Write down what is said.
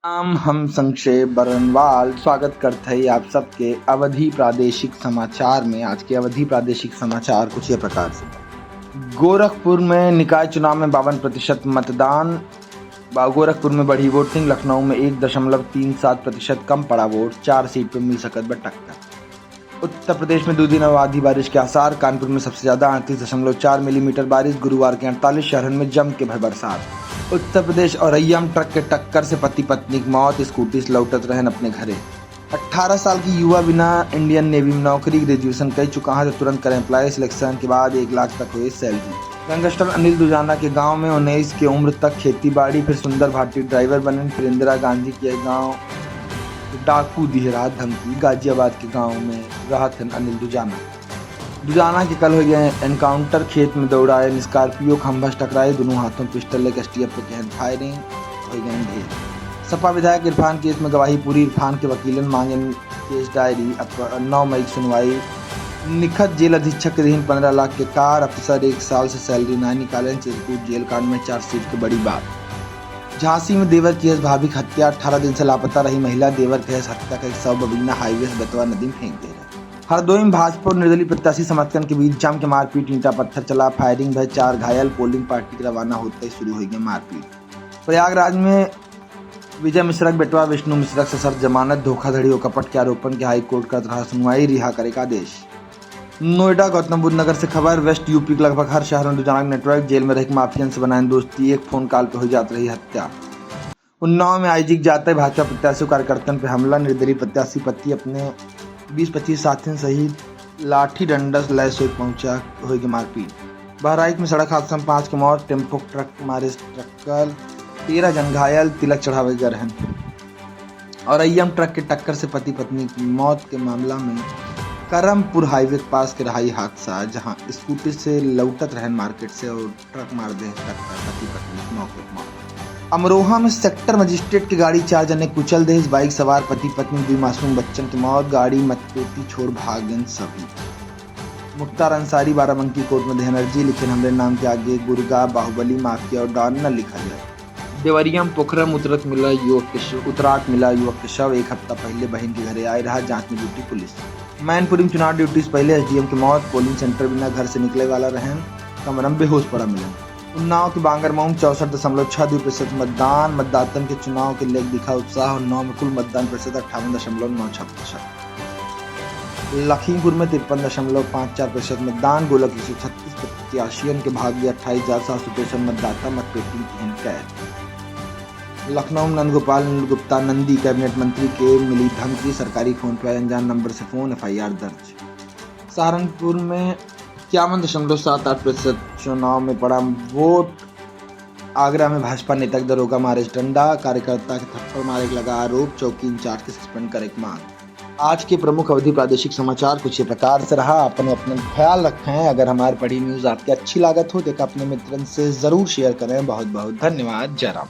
हम संक्षेप बरनवाल स्वागत करते हैं आप सबके अवधि प्रादेशिक समाचार में। आज के अवधि प्रादेशिक समाचार कुछ ये प्रकार से। गोरखपुर में निकाय चुनाव में 52% मतदान। गोरखपुर में बढ़ी वोटिंग। लखनऊ में 1.37% कम पड़ा वोट। 4 सीट पर मिल सकत ब टक्कर। उत्तर प्रदेश में 2 दिन आधी बारिश के आसार। कानपुर में सबसे ज्यादा 38.4 मिलीमीटर बारिश। गुरुवार के 48 शहरों में जम के भय बरसात। उत्तर प्रदेश औरैया में ट्रक के टक्कर से पति पत्नी की मौत। स्कूटी से लौटत रहन अपने घरे। 18 साल की युवा बिना इंडियन नेवी में नौकरी। ग्रेजुएशन कर चुका है तो तुरंत करें अप्लाई। सिलेक्शन के बाद 1 लाख तक हुई सैलरी। गैंगस्टर अनिल दुजाना के गांव में 19 की उम्र तक खेती बाड़ी। फिर सुंदर भाटी ड्राइवर बने। फिर इंदिरा गांधी के गाँव डाकू दी रात धमकी। गाजियाबाद के गांव में राहत अनिल दुजाना के कल हो गए एनकाउंटर। खेत में दौड़ाए स्कॉर्पियो। खंभा टकराए। दोनों हाथों पिस्टल लेकर एसटीएफ पे फायरिंग हो गए ढेर। सपा विधायक इरफान केस में गवाही पूरी। इरफान के वकीलन मांगे केस डायरी। 9 मई की सुनवाई। निखत जेल अधीक्षक के अधीन 15 लाख के कार। अफसर 1 साल से सैलरी ना निकाले। चित्रकूट जेल कांड में चार्जशीट की बड़ी बात। झांसी में देवर की भाभी की हत्या। 18 दिन से लापता रही महिला। देवर के हत्या का एक शव बबीना हाईवे से बेतवा नदी में फेंक दे रहे। हरदोई में भाजपा और निर्दलीय प्रत्याशी समर्थन के बीच जम के मारपीट। ईंटा पत्थर चला। फायरिंग भय 4 घायल। पोलिंग पार्टी के रवाना होते ही शुरू हो गई मारपीट। प्रयागराज में विजय मिश्रा के बेटवा विष्णु मिश्रा से सर जमानत। धोखाधड़ी और कपट के आरोपन के हाईकोर्ट का रहा सुनवाई। रिहा करेगा आदेश। नोएडा गौतम बुद्ध नगर से खबर। वेस्ट यूपी के लगभग हर शहर में दुजाना नेटवर्क। जेल में रह माफियन से बनाए दोस्ती। एक फोन कॉल पे हो जाती रही हत्या। उन्नाव में आईजी जाते भाजपा प्रत्याशी कार्यकर्ताओं पे हमला। निर्दलीय प्रत्याशी पति अपने 20-25 साथियों सहित लाठी डंडा लैस होकर पहुंचा। होगी मारपीट। बहराइच में सड़क हादसा में 5 की मौत। टेम्पो ट्रक मारे टक्कर। 13 जन घायल। तिलक चढ़ावे गए रहन। औरैया में ट्रक के टक्कर से पति पत्नी की मौत के मामला में करमपुर हाईवे के पास के रहाई हादसा। जहां स्कूटी से लौटत रहन मार्केट से और ट्रक मार दे टक्कर। पति पत्नी की मौके पर मौत। अमरोहा में सेक्टर मजिस्ट्रेट की गाड़ी 4 जने कुचल दे। बाइक सवार पति पत्नी 2 मासूम बच्चन की मौत। गाड़ी मतपेटी छोड़ भागन सभी। मुख्तार अंसारी बाराबंकी कोर्ट में एनर्जी लिखे हमरे नाम के आगे गुरगा बाहुबली माफिया और डॉन न लिखा जाए। देवरिया में पोखरा में उतराट मिला युवक के शव। 1 हफ्ता पहले बहन के घरे आए रहा। जांच में जुटी पुलिस। मैनपुरी में चुनाव ड्यूटी से पहले एसडीएम की मौत। पोलिंग सेंटर बिना घर से निकले वाला रहन। कमरम बेहोश पड़ा मिला। उन्नाव के बांगरमऊ में 64.62% मतदान। मतदातन के चुनाव के लेकर दिखा उत्साह। उन्नाव में कुल मतदान प्रतिशत 58.96%। लखीमपुर में 53.54% मतदान। गोलक 136 प्रत्याशियों के भाग गए 28,763 मतदाता। मतपेटी की कैद। लखनऊ में नंदगोपाल गुप्ता नंदी कैबिनेट मंत्री के मिली धमकी। सरकारी फोन पर अनजान नंबर से फोन। FIR दर्ज। सहारनपुर में 51.78% चुनाव में पड़ा वोट। आगरा में भाजपा नेता के दरोगा मारे डंडा। कार्यकर्ता के थप्पड़ मारे लगा आरोप। चौकी इंचार्ज के सस्पेंड करे मांग। आज के प्रमुख अवधि प्रादेशिक समाचार कुछ ये प्रकार से रहा। अपना ख्याल रखें। अगर हमारी पढ़ी न्यूज आपकी अच्छी लागत हो तो अपने मित्रन से जरूर शेयर करें। बहुत बहुत धन्यवाद। जय राम।